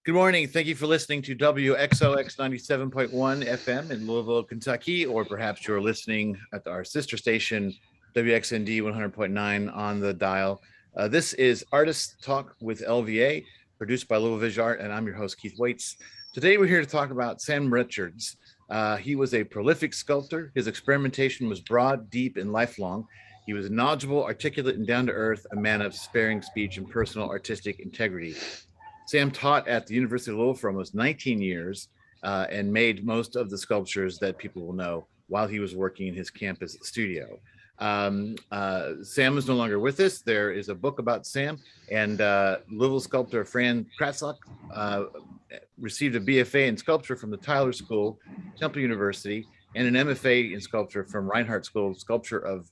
Good morning. Thank you for listening to WXOX 97.1 FM in Louisville, Kentucky, or perhaps you're listening at our sister station, WXND 100.9 on the dial. This is Artist Talk with LVA, produced by Louisville Visual Art, and I'm your host, Keith Waits. Today, we're here to talk about Sam Richards. He was a prolific sculptor. His experimentation was broad, deep, and lifelong. He was knowledgeable, articulate, and down-to-earth, a man of sparing speech and personal artistic integrity. Sam taught at the University of Louisville for almost 19 years and made most of the sculptures that people will know while he was working in his campus studio. Sam is no longer with us. There is a book about Sam, and Louisville sculptor Fran Kratzok received a BFA in sculpture from the Tyler School, Temple University, and an MFA in sculpture from Reinhardt School of Sculpture of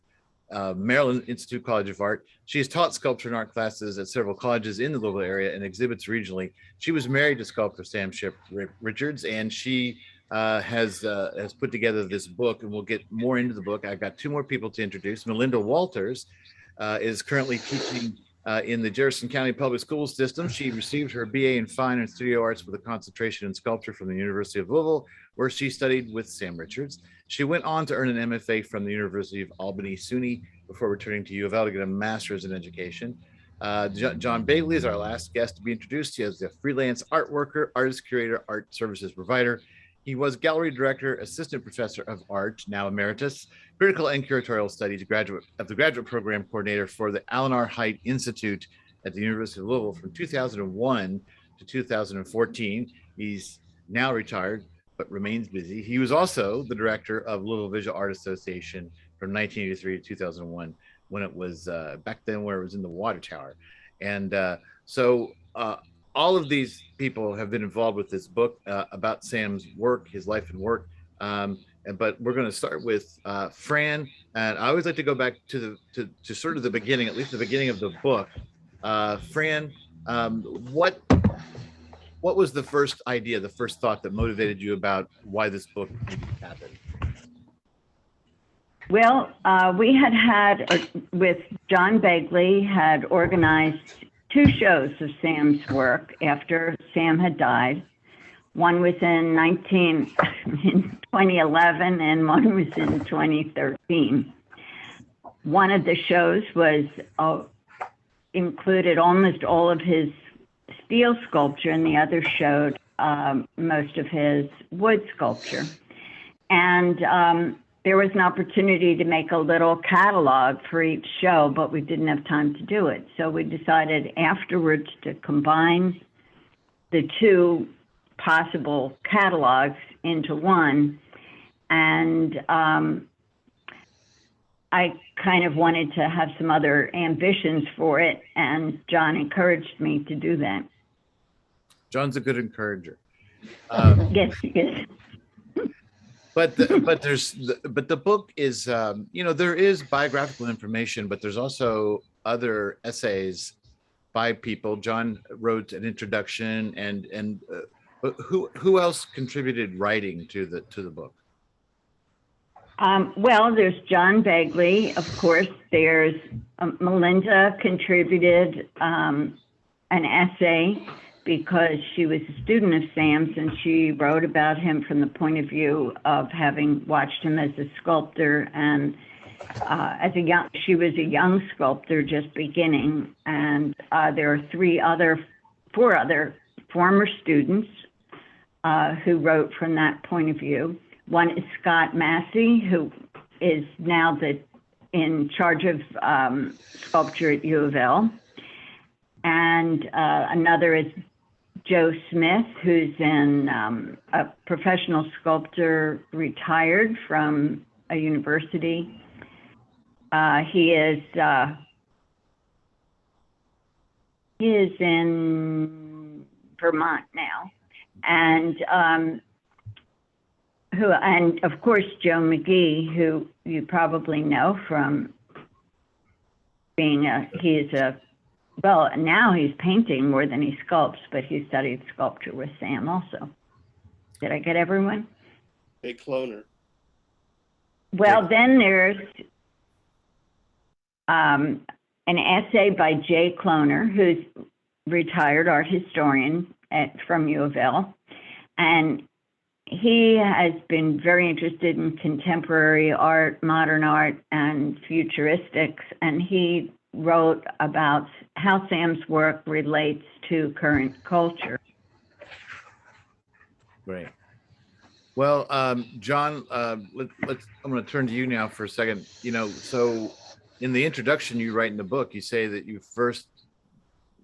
Maryland Institute College of Art. She has taught sculpture and art classes at several colleges in the Louisville area and exhibits regionally. She was married to sculptor Sam Richards, and she has put together this book, and we'll get more into the book. I've got two more people to introduce. Melinda Walters is currently teaching in the Jefferson County Public School System. She received her BA in Fine and Studio Arts with a concentration in sculpture from the University of Louisville, where she studied with Sam Richards. She went on to earn an MFA from the University of Albany, SUNY, before returning to U of L to get a master's in education. John Begley is our last guest to be introduced. He is a freelance art worker, artist curator, art services provider. He was gallery director, assistant professor of art, now emeritus, critical and curatorial studies of the graduate program coordinator for the Alan R. Hite Institute at the University of Louisville from 2001 to 2014. He's now retired, but remains busy. He was also the director of Louisville Visual Art Association from 1983 to 2001, when it was back then where it was in the water tower. And so all of these people have been involved with this book about Sam's work, his life and work. But we're going to start with Fran. And I always like to go back to sort of the beginning, at least the beginning of the book. Fran, what was the first idea, the first thought that motivated you about why this book happened? Well, we had with John Begley, had organized two shows of Sam's work after Sam had died. One was in 2011 and one was in 2013. One of the shows was included almost all of his steel sculpture, and the other showed most of his wood sculpture. And there was an opportunity to make a little catalog for each show, but we didn't have time to do it. So we decided afterwards to combine the two possible catalogs into one. And I kind of wanted to have some other ambitions for it, and John encouraged me to do that. John's a good encourager. Yes, he is. But the book is, there is biographical information, but there's also other essays by people. John wrote an introduction, and who else contributed writing to the book? Well, there's John Begley, of course. There's Melinda contributed an essay because she was a student of Sam's, and she wrote about him from the point of view of having watched him as a sculptor, and she was a young sculptor just beginning. And there are four other former students who wrote from that point of view. One is Scott Massey, who is now in charge of sculpture at U of L. And another is Joe Smith, who's a professional sculptor, retired from a university. He is in Vermont now. And of course, Joe McGee, who you probably know from being now he's painting more than he sculpts, but he studied sculpture with Sam also. Did I get everyone? A cloner. Well, then there's an essay by Jay Cloner, who's retired art historian, from U of L. And he has been very interested in contemporary art, modern art, and futuristics. And he wrote about how Sam's work relates to current culture. Great. Well, John, I'm going to turn to you now for a second. So in the introduction you write in the book, you say that you first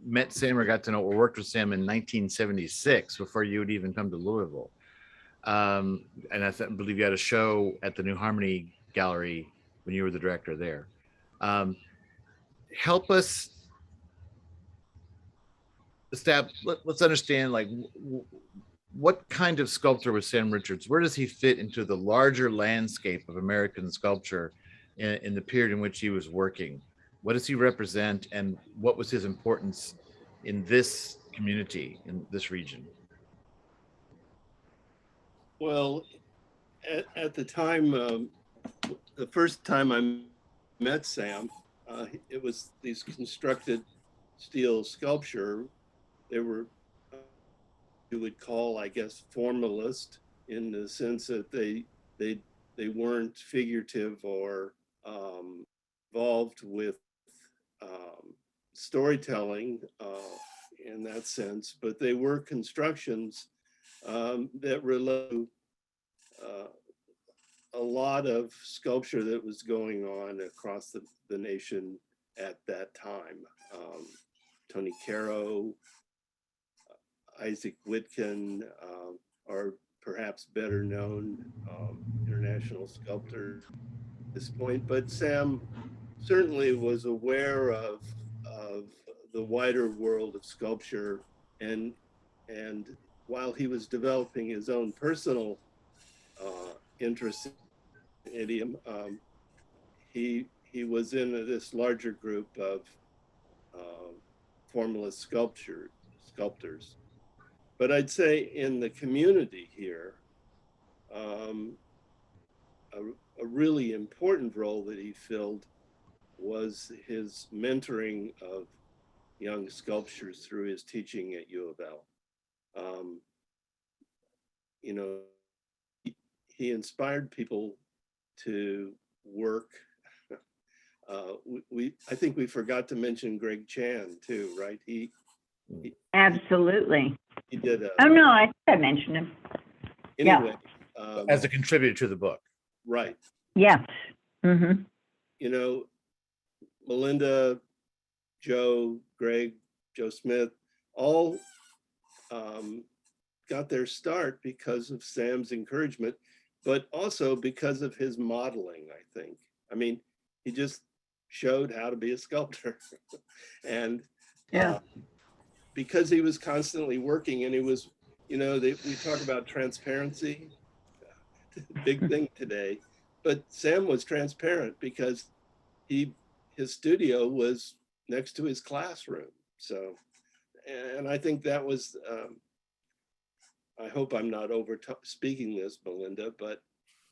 met Sam or got to know or worked with Sam in 1976 before you would even come to Louisville. And I believe you had a show at the New Harmony Gallery when you were the director there. Help us let's understand, like, what kind of sculptor was Sam Richards? Where does he fit into the larger landscape of American sculpture in the period in which he was working? What does he represent, and what was his importance in this community, in this region? Well, at the time, the first time I met Sam, it was these constructed steel sculpture. They were, you would call, I guess, formalist, in the sense that they weren't figurative or involved with storytelling in that sense, but they were constructions that relate a lot of sculpture that was going on across the nation at that time. Tony Caro, Isaac Witkin, are perhaps better known international sculptors at this point, but Sam certainly was aware of the wider world of sculpture, and while he was developing his own personal interest in idiom, he was in this larger group of formalist sculptors. But I'd say in the community here, a really important role that he filled was his mentoring of young sculptors through his teaching at U of L. He inspired people to work. I think we forgot to mention Greg Chan too, right? He Absolutely. He did. Oh no, I think I mentioned him. Anyway, as a contributor to the book, right? Yes. Mm-hmm. Melinda, Joe, Greg, Joe Smith, all got their start because of Sam's encouragement, but also because of his modeling, I think. I mean, he just showed how to be a sculptor. And because he was constantly working, and he was, we talk about transparency, big thing today, but Sam was transparent because his studio was next to his classroom. So, and I think that was, I hope I'm not over speaking this, Melinda, but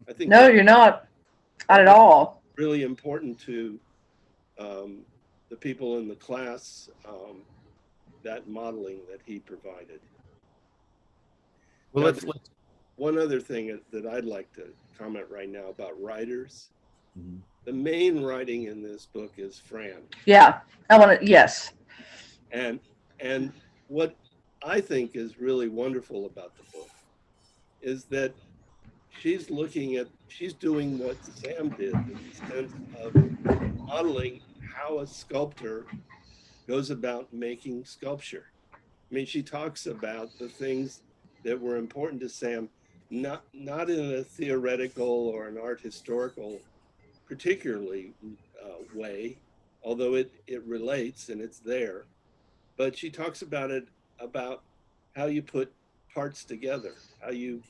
I think— No, you're not at all. Really important to the people in the class, that modeling that he provided. Well, now, let's one other thing that I'd like to comment right now about writers. Mm-hmm. The main writing in this book is Fran. Yeah, I want to. Yes. And what I think is really wonderful about the book is that she's doing what Sam did in the sense of modeling how a sculptor goes about making sculpture. I mean, she talks about the things that were important to Sam, not in a theoretical or an art historical particularly way, although it relates and it's there. But she talks about how you put parts together, how you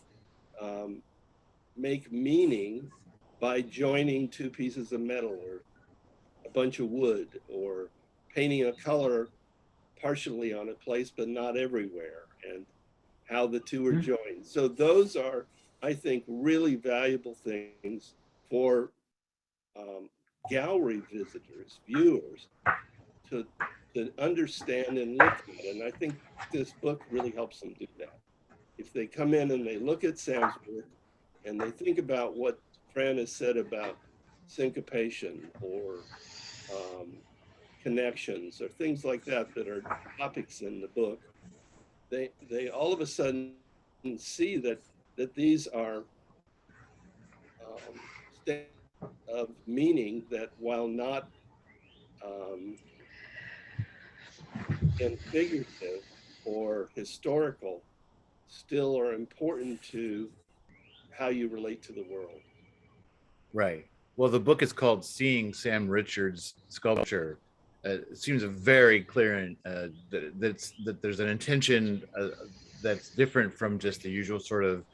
make meaning by joining two pieces of metal or a bunch of wood, or painting a color partially on a place but not everywhere, and how the two are joined. So those are, I think, really valuable things for gallery visitors, viewers, to to understand and look at it. And I think this book really helps them do that. If they come in and they look at Sam's work and they think about what Fran has said about syncopation or connections or things like that that are topics in the book, they all of a sudden see that these are statements of meaning that, while not figurative or historical, still are important to how you relate to the world. Right. Well, the book is called Seeing Sam Richards' Sculpture. It seems very clear that there's an intention that's different from just the usual sort of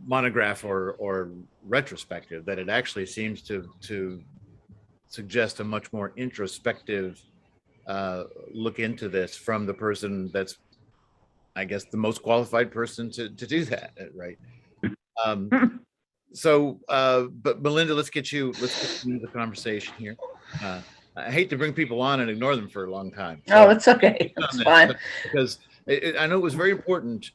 monograph or retrospective, that it actually seems to suggest a much more introspective look into this from the person that's, I guess, the most qualified person to do that, right? But Melinda, let's get you into the conversation here. I hate to bring people on and ignore them for a long time. So it's okay. It's fine. Because I know it was very important.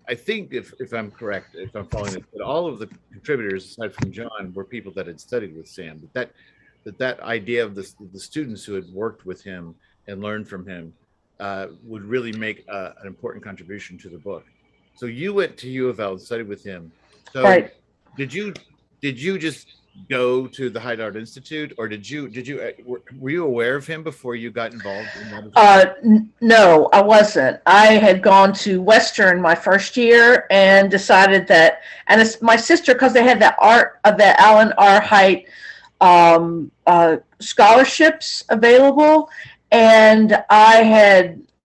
I think if I'm correct, if I'm following it, that all of the contributors, aside from John, were people that had studied with Sam. That idea of the students who had worked with him and learned from him would really make an important contribution to the book. So you went to U of L and studied with him. So right. Did you just go to the Hyde Art Institute, or were you aware of him before you got involved in that? No, I wasn't. I had gone to Western my first year and decided that, and it's my sister, because they had that Alan R. Height scholarships available, and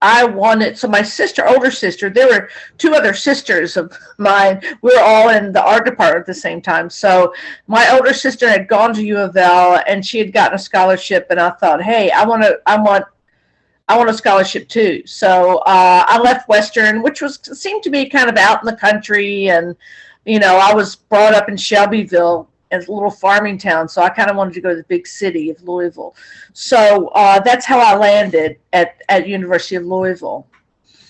I wanted, so my older sister, there were two other sisters of mine. We were all in the art department at the same time. So my older sister had gone to U of L and she had gotten a scholarship, and I thought, hey, I want a scholarship too. So I left Western, which seemed to be kind of out in the country, and I was brought up in Shelbyville, as a little farming town, so I kind of wanted to go to the big city of Louisville. So that's how I landed at University of Louisville.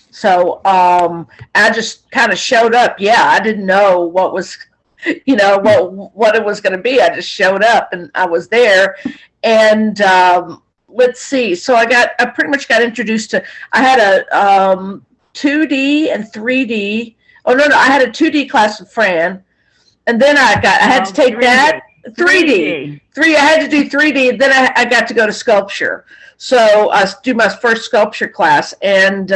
So I just kind of showed up. Yeah, I didn't know what was, what it was going to be. I just showed up and I was there. And let's see. So I pretty much got introduced to. I had a 2D and 3D. Oh no, I had a 2D class with Fran. And then I had to take 3D. That 3D. I had to do 3D. And then I got to go to sculpture. So I do my first sculpture class. And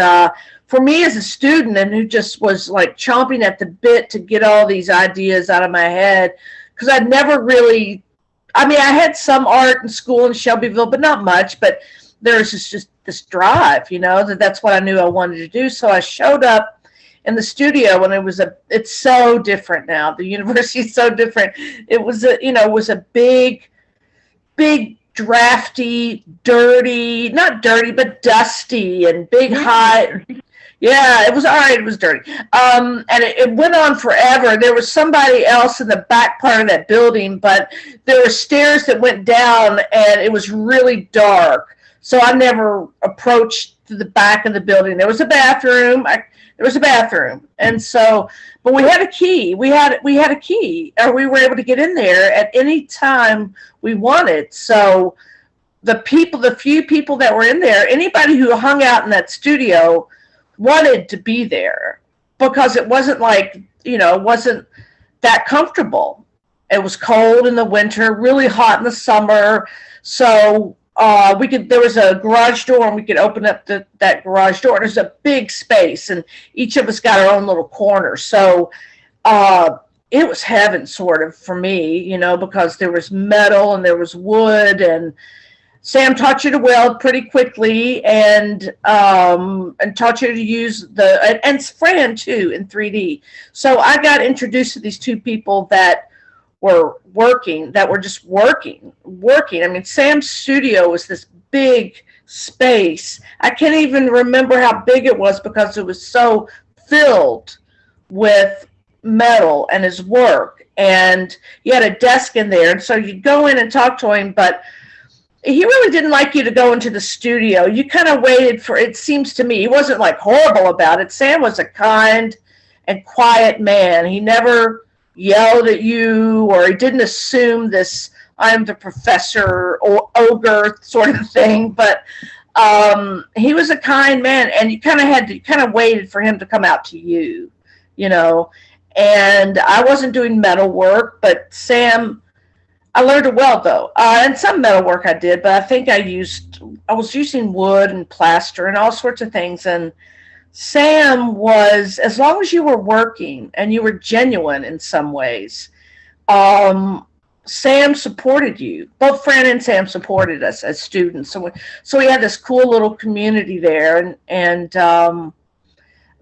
for me as a student, and who just was like chomping at the bit to get all these ideas out of my head, because I'd never really, I had some art in school in Shelbyville, but not much. But there was just this drive, that's what I knew I wanted to do. So I showed up in the studio, and it's so different now. The university is so different. It was a big, drafty, dirty, not dirty, but dusty and big, high. Yeah, it was all right. It was dirty. And it went on forever. There was somebody else in the back part of that building, but there were stairs that went down, and it was really dark. So I never approached the back of the building. There was a bathroom. And so, but we had a key. We had a key, or we were able to get in there at any time we wanted. So the few people that were in there, anybody who hung out in that studio wanted to be there, because it wasn't like, it wasn't that comfortable. It was cold in the winter, really hot in the summer. So there was a garage door, and we could open up that garage door. There's a big space, and each of us got our own little corner. So it was heaven, sort of, for me, because there was metal and there was wood, and Sam taught you to weld pretty quickly, and taught you to use and Fran too in 3D. So I got introduced to these two people that were just working. Sam's studio was this big space. I can't even remember how big it was, because it was so filled with metal and his work. And he had a desk in there, and so you'd go in and talk to him, but he really didn't like you to go into the studio. You kind of waited for, it seems to me, he wasn't like horrible about it. Sam was a kind and quiet man. He never yelled at you, or he didn't assume this I'm the professor or ogre sort of thing. But he was a kind man, and you kind of waited for him to come out to you, you know. And I wasn't doing metal work, but Sam, I learned to weld though, and some metal work I did, but I think I was using wood and plaster and all sorts of things. And Sam was, as long as you were working and you were genuine in some ways, Sam supported you. Both Fran and Sam supported us as students. So we had this cool little community there,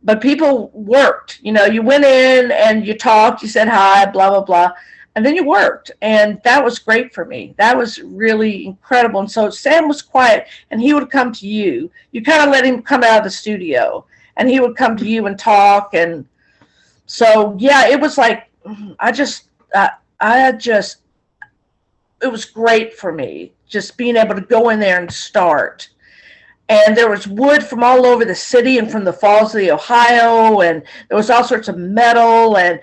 but people worked. You know, you went in and you talked, you said hi, blah, blah, blah. And then you worked, and that was great for me. That was really incredible. And so Sam was quiet, and he would come to you. You kind of let him come out of the studio, and he would come to you and talk. And so, yeah, it was like, it was great for me, just being able to go in there and start. And there was wood from all over the city and from the falls of the Ohio, and there was all sorts of metal, and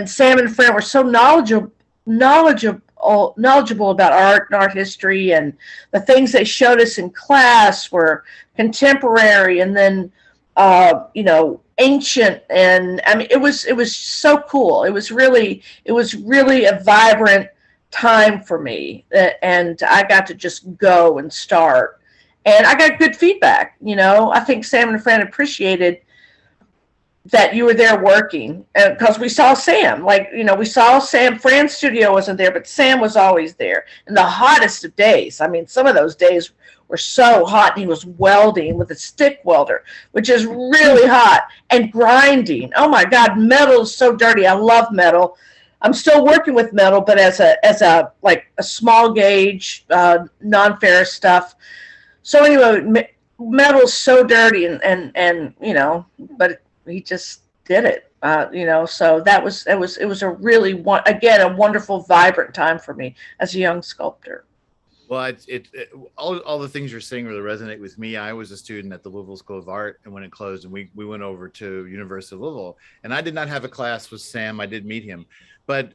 Sam and Fran were so knowledgeable about art and art history, and the things they showed us in class were contemporary and then ancient. And I mean, it was so cool. It was really a vibrant time for me, and I got to just go and start, and I got good feedback. You know, I think Sam and Fran appreciated that you were there working, because we saw Sam, we saw Sam. Fran's studio wasn't there, but Sam was always there in the hottest of days. I mean, some of those days were so hot, and he was welding with a stick welder, which is really hot, and grinding. Oh my God, metal is so dirty. I love metal. I'm still working with metal, but as a small gauge, non-ferrous stuff. So anyway, metal's so dirty, and but he just did it, so it was a really, again, a wonderful, vibrant time for me as a young sculptor. Well, all the things you're saying really resonate with me. I was a student at the Louisville School of Art, and when it closed, and we went over to University of Louisville, and I did not have a class with Sam. I did meet him, but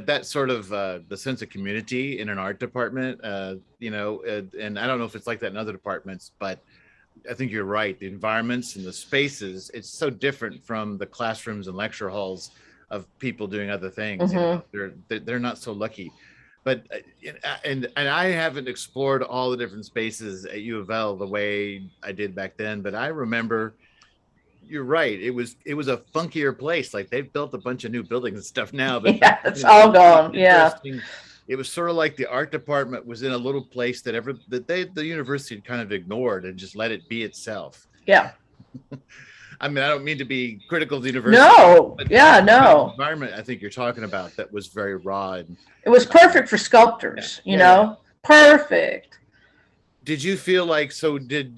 that sort of the sense of community in an art department, and I don't know if it's like that in other departments, but I think you're right. The environments and the spaces, it's so different from the classrooms and lecture halls of people doing other things. Mm-hmm. They're not so lucky. But and I haven't explored all the different spaces at U of L the way I did back then. But I remember, you're right. It was a funkier place. Like, they've built a bunch of new buildings and stuff now. But yeah, it's all gone. Yeah. It was sort of like the art department was in a little place that the university had kind of ignored and just let it be itself. Yeah. I mean, I don't mean to be critical of the university. No. Yeah, no. The environment I think you're talking about that was very raw. And it was perfect for sculptors, perfect. Did you feel like, did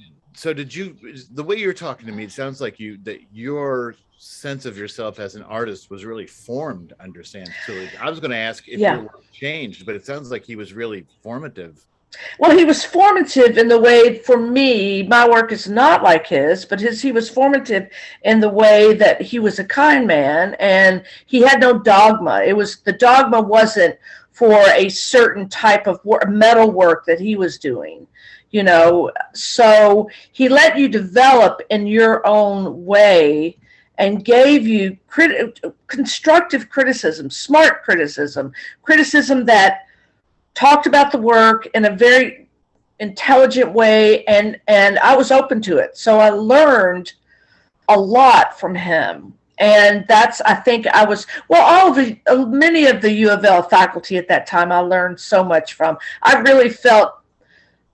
you, the way you're talking to me, it sounds like your sense of yourself as an artist was really formed under Sam. So I was going to ask if your work changed, but it sounds like he was really formative. Well, he was formative in the way, for me, my work is not like his, but he was formative in the way that he was a kind man, and he had no dogma. The dogma wasn't for a certain type of metal work that he was doing, so he let you develop in your own way and gave you constructive criticism, smart criticism that talked about the work in a very intelligent way, and I was open to it. So I learned a lot from him. And I think many of the U of L faculty at that time I learned so much from. I really felt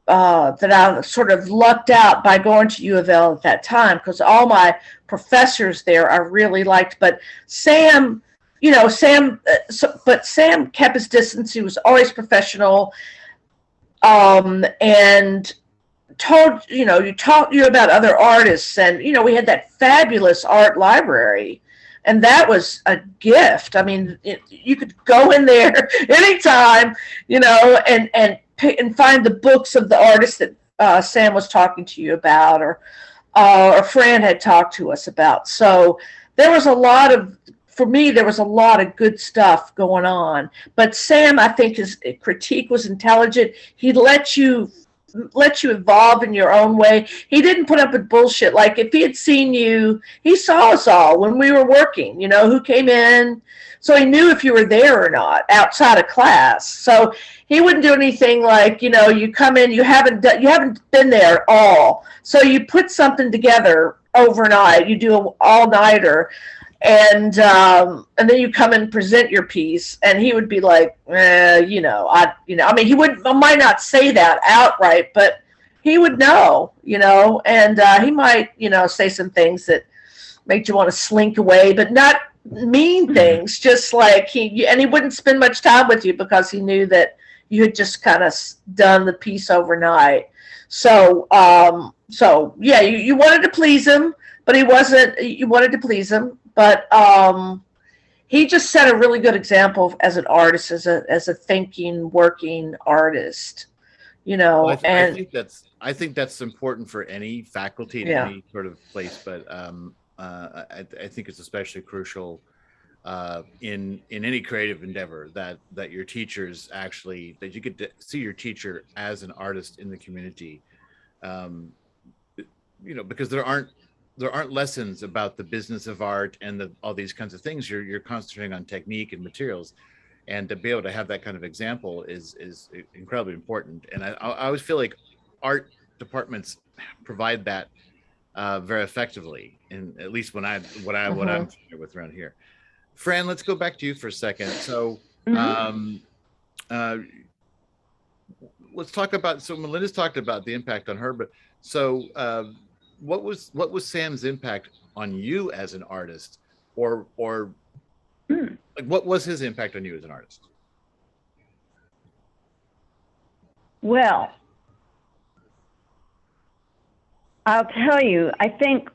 that I sort of lucked out by going to U of L at that time, because all my professors there I really liked. But Sam, but Sam kept his distance. He was always professional, and taught you about other artists, and we had that fabulous art library, and that was a gift. I mean, you could go in there anytime, and pick and find the books of the artists that Sam was talking to you about, or Fran had talked to us about. So there was a lot of, for me, there was a lot of good stuff going on. But Sam, I think his critique was intelligent. He let you evolve in your own way. He didn't put up with bullshit. Like if he had seen you, he saw us all when we were working, who came in. So he knew if you were there or not outside of class. So he wouldn't do anything like, you come in, you haven't been there at all. So you put something together overnight, you do an all-nighter, and then you come and present your piece, and he would be like, I mean, he might not say that outright, but he would know, and he might, say some things that make you want to slink away, but not mean things, just like he wouldn't spend much time with you because he knew that you had just kind of done the piece overnight. So, yeah, you wanted to please him, but you wanted to please him, but he just set a really good example as an artist, as a thinking, working artist, Well, and I think that's important for any faculty in any sort of place, but I think it's especially crucial in any creative endeavor that your teachers actually, that you get to see your teacher as an artist in the community, because there aren't lessons about the business of art and all these kinds of things. You're concentrating on technique and materials, and to be able to have that kind of example is incredibly important. And I always feel like art departments provide that very effectively, and at least what I'm familiar with around here. Fran, let's go back to you for a second. So let's talk about, so Melinda's talked about the impact on her, but so what was Sam's impact on you as an artist, or like what was his impact on you as an artist? Well, I'll tell you, I think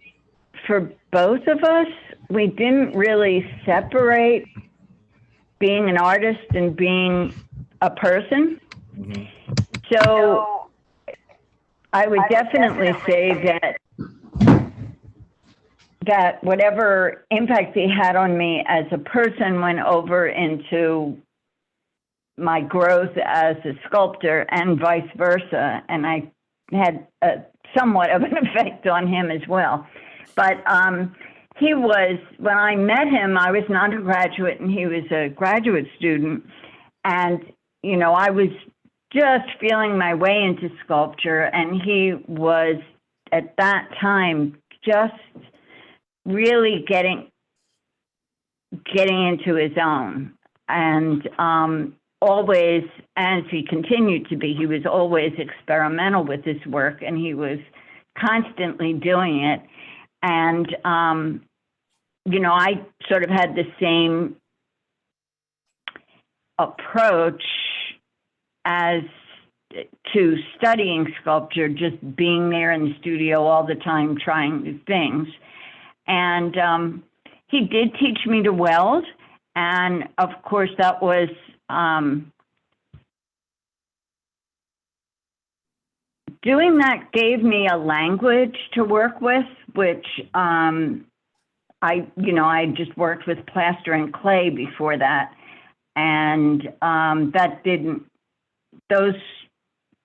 for both of us, we didn't really separate being an artist and being a person. Mm-hmm. So I would definitely say that whatever impact he had on me as a person went over into my growth as a sculptor and vice versa. And I had somewhat of an effect on him as well. But he was, when I met him, I was an undergraduate and he was a graduate student. And, I was just feeling my way into sculpture. And he was, at that time, just really getting into his own. And always, as he continued to be, he was always experimental with his work, and he was constantly doing it. And, I sort of had the same approach as to studying sculpture, just being there in the studio all the time, trying new things. And he did teach me to weld. And of course, that was doing that gave me a language to work with, which I just worked with plaster and clay before that. And those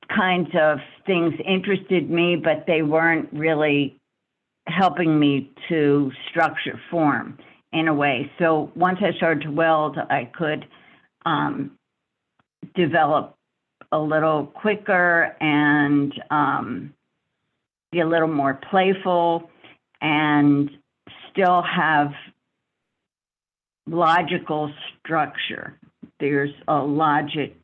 kinds of things interested me, but they weren't really helping me to structure form in a way. So once I started to weld, I could develop a little quicker and be a little more playful and still have logical structure. There's a logic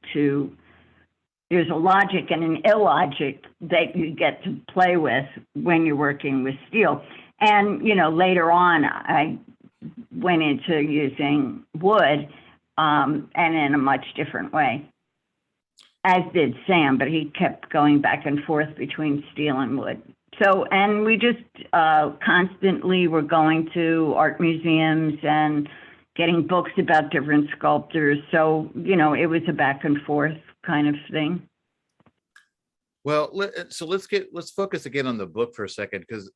and an illogic that you get to play with when you're working with steel. And, later on, I went into using wood and in a much different way, as did Sam, but he kept going back and forth between steel and wood. So, and we just constantly were going to art museums and getting books about different sculptors. So, it was a back and forth kind of thing. Well, so let's focus again on the book for a second, because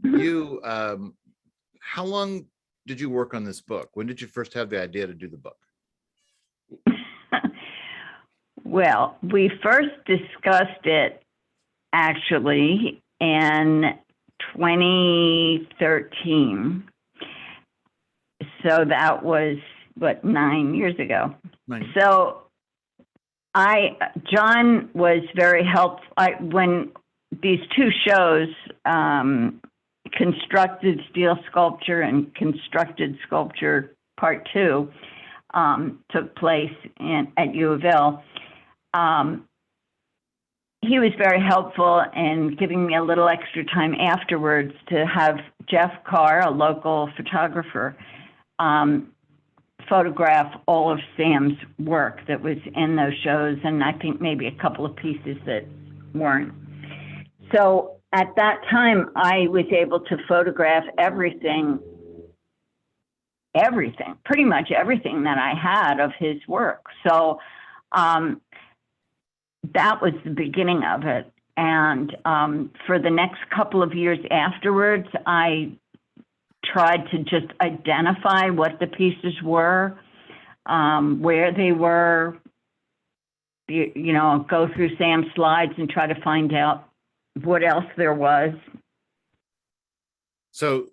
you how long did you work on this book? When did you first have the idea to do the book? Well, we first discussed it actually in 2013. So that was, what, 9 years ago. Right. So John was very helpful. When these two shows, Constructed Steel Sculpture and Constructed Sculpture Part 2, took place at U of L, he was very helpful in giving me a little extra time afterwards to have Jeff Carr, a local photographer, photograph all of Sam's work that was in those shows, and I think maybe a couple of pieces that weren't. So at that time, I was able to photograph everything, pretty much everything that I had of his work. So that was the beginning of it. And for the next couple of years afterwards, I tried to just identify what the pieces were, where they were, go through Sam's slides and try to find out what else there was. So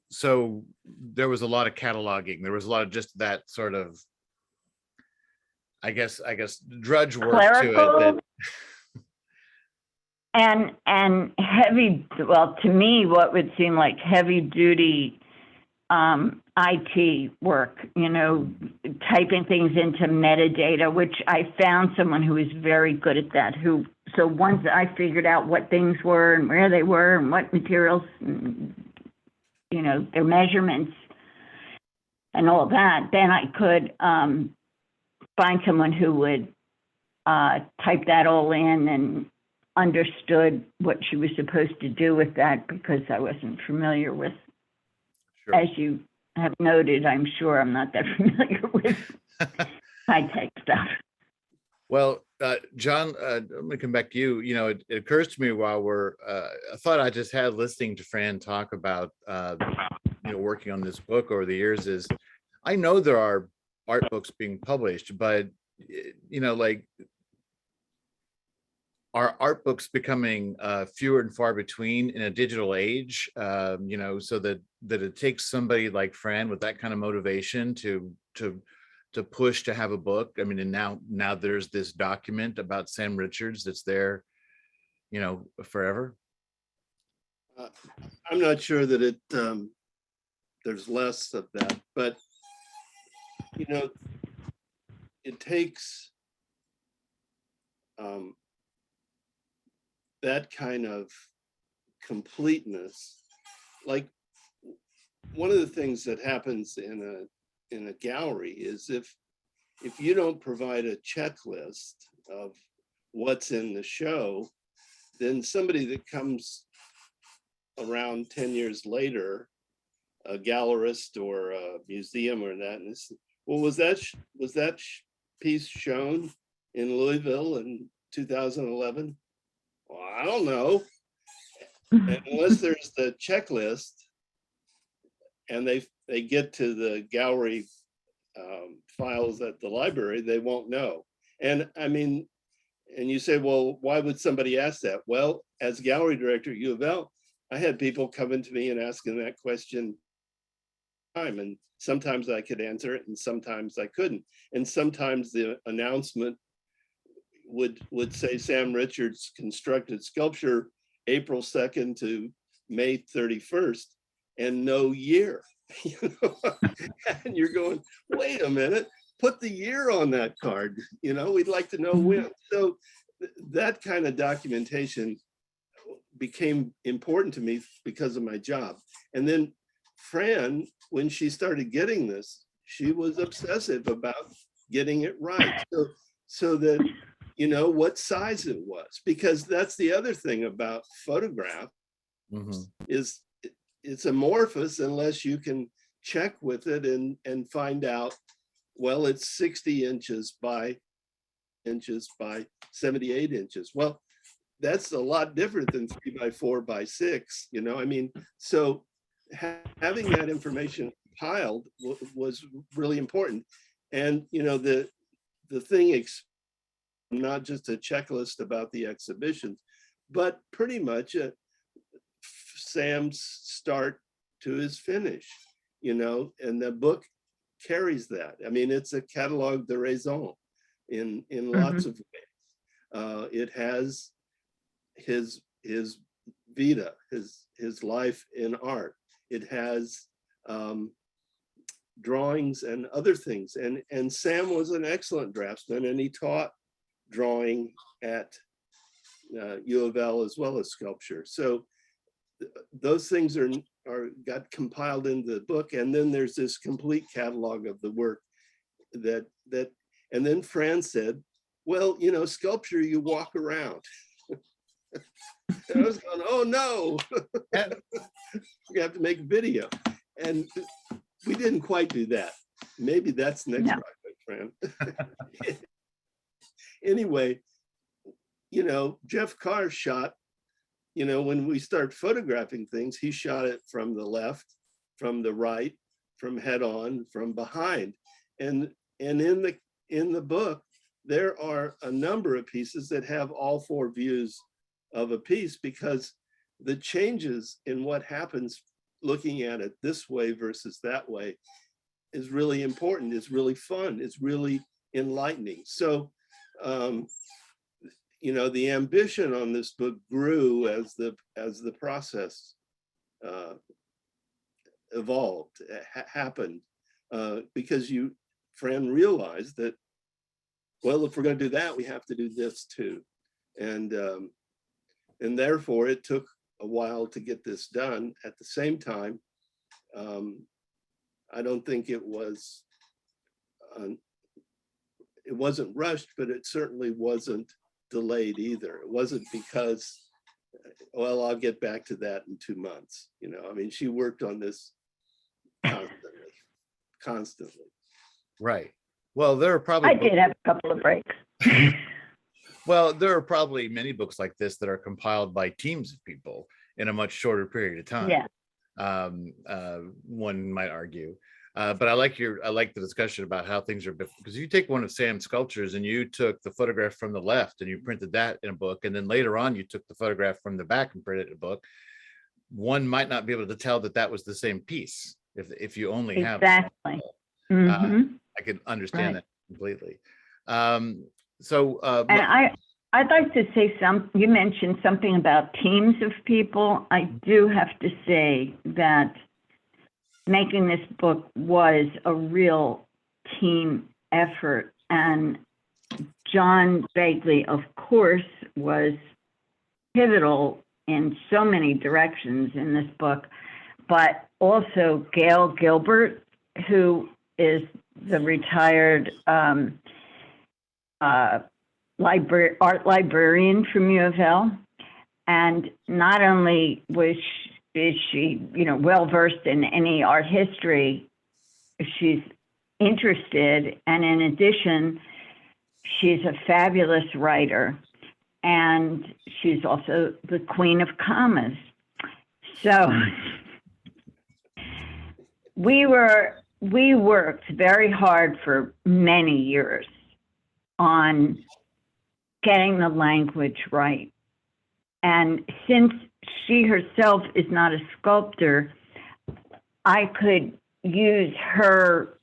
there was a lot of cataloging. There was a lot of just that sort of, I guess drudge work Clerical, to it. and heavy, well, to me, what would seem like heavy duty IT work, typing things into metadata, which I found someone who is very good at that. So once I figured out what things were and where they were and what materials, their measurements and all that, then I could find someone who would type that all in and understood what she was supposed to do with that, because I wasn't familiar with. Sure. As you have noted, I'm sure I'm not that familiar with high-tech stuff. Well, John, I'm going to come back to you. It occurs to me while I thought I just had listening to Fran talk about, working on this book over the years, is I know there are art books being published, but, are art books becoming fewer and far between in a digital age, so that it takes somebody like Fran with that kind of motivation to push to have a book. I mean, and now there's this document about Sam Richards that's there, forever. I'm not sure that there's less of that, but it takes that kind of completeness. Like, one of the things that happens in a gallery is if you don't provide a checklist of what's in the show, then somebody that comes around 10 years later, a gallerist or a museum or that, and this, well, was that piece shown in Louisville in 2011? Well, I don't know. And unless there's the checklist and they get to the gallery files at the library, they won't know. And I mean, and you say, well, why would somebody ask that? Well, as gallery director at U of L, I had people coming to me and asking that question, and sometimes I could answer it and sometimes I couldn't. And sometimes the announcement would say Sam Richards Constructed Sculpture, April 2nd to May 31st, and no year. And you're going, wait a minute, put the year on that card. We'd like to know when. So that kind of documentation became important to me because of my job. And then Fran, when she started getting this, she was obsessive about getting it right. So that, what size it was, because that's the other thing about photograph, is it's amorphous unless you can check with it and find out, well, it's 60 inches by 78 inches. Well, that's a lot different than 3x4x6, you know, I mean, so having that information compiled was really important. And, you know, the thing, not just a checklist about the exhibitions, but pretty much Sam's start to his finish, you know, and the book carries that. I mean, it's a catalogue de raison in lots of ways. It has his vita, his life in art. It has drawings and other things. And Sam was an excellent draftsman, and he taught drawing at U of L as well as sculpture. So those things are got compiled into the book, and then there's this complete catalog of the work that and then Fran said, well, you know, sculpture, you walk around. And I was going, oh no, we have to make a video. And we didn't quite do that. Maybe that's next project, Fran. Anyway, you know, Jeff Carr shot, you know, when we start photographing things, he shot it from the left, from the right, from head on, from behind. And in the book, there are a number of pieces that have all four views of a piece, because the changes in what happens looking at it this way versus that way is really important. It's really fun. It's really enlightening. So, you know, the ambition on this book grew as the process evolved, happened, because Fran realized that, well, if we're going to do that, we have to do this too, and therefore it took a while to get this done. At the same time, I don't think it wasn't rushed, but it certainly wasn't delayed either. It wasn't because, well, I'll get back to that in 2 months. You know, I mean, she worked on this constantly. Right. Well, there are probably I did have a couple of breaks. well, there are probably many books like this that are compiled by teams of people in a much shorter period of time. Yeah. One might argue. But I like the discussion about how things are, because you take one of Sam's sculptures and you took the photograph from the left and you printed that in a book, and then later on you took the photograph from the back and printed it in a book. One might not be able to tell that was the same piece if you only have exactly. I could understand that completely. And I'd like to say you mentioned something about teams of people. I do have to say that making this book was a real team effort, and John Begley, of course, was pivotal in so many directions in this book, but also Gail Gilbert, who is the retired art librarian from U of L. And not only is she, you know, well-versed in any art history, she's interested, and in addition, she's a fabulous writer, and she's also the queen of commas. So we worked very hard for many years on getting the language right. And since she herself is not a sculptor, I could use her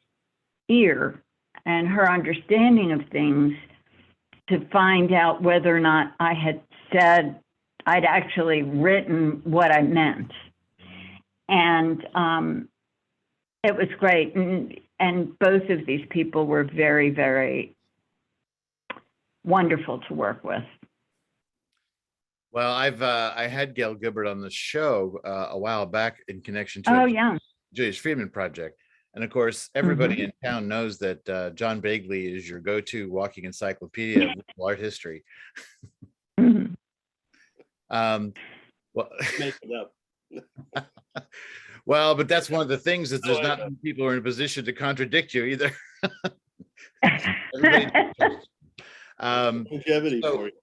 ear and her understanding of things to find out whether or not I'd actually written what I meant. And it was great. And both of these people were very, very wonderful to work with. Well, I had Gail Gilbert on the show a while back in connection to Julius Friedman project. And of course, everybody in town knows that John Begley is your go-to walking encyclopedia of art history. Well, make it up. Well, but that's one of the things, is there's not many people who are in a position to contradict you either. Longevity for you.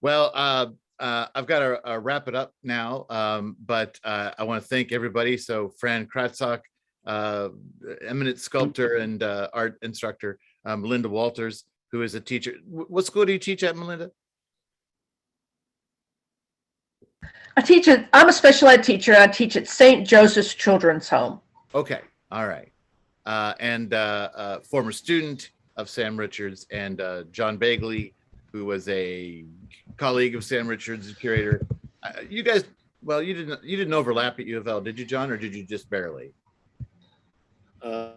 Well, I've got to wrap it up now, but I want to thank everybody. So Fran Kratzok, eminent sculptor and art instructor, Melinda Walters, who is a teacher. What school do you teach at, Melinda? I'm a special ed teacher. I teach at St. Joseph's Children's Home. Okay, all right. And former student of Sam Richards, and John Begley, who was a colleague of Sam Richards, curator. You guys, well, you didn't overlap at U of L, did you, John, or did you just barely? No,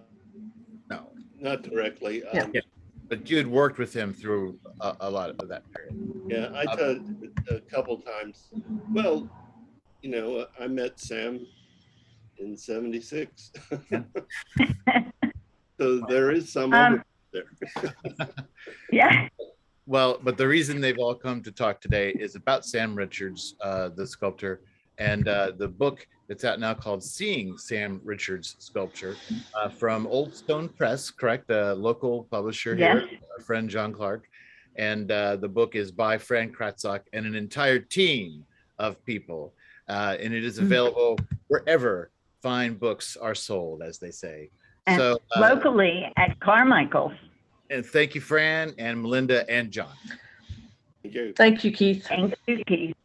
not directly. Yeah. Yeah. But you had worked with him through a lot of that period. Yeah, I taught a couple times. Well, you know, I met Sam in '76. So there is some over there. Yeah. Well, but the reason they've all come to talk today is about Sam Richards, the sculptor, and the book that's out now called Seeing Sam Richards Sculpture from Old Stone Press, correct? The local publisher here, our friend John Clark. And the book is by Fran Kratzok and an entire team of people. And it is available wherever fine books are sold, as they say. And so locally at Carmichael's. And thank you, Fran and Melinda and John. Thank you. Thank you, Keith. Thank you, Keith.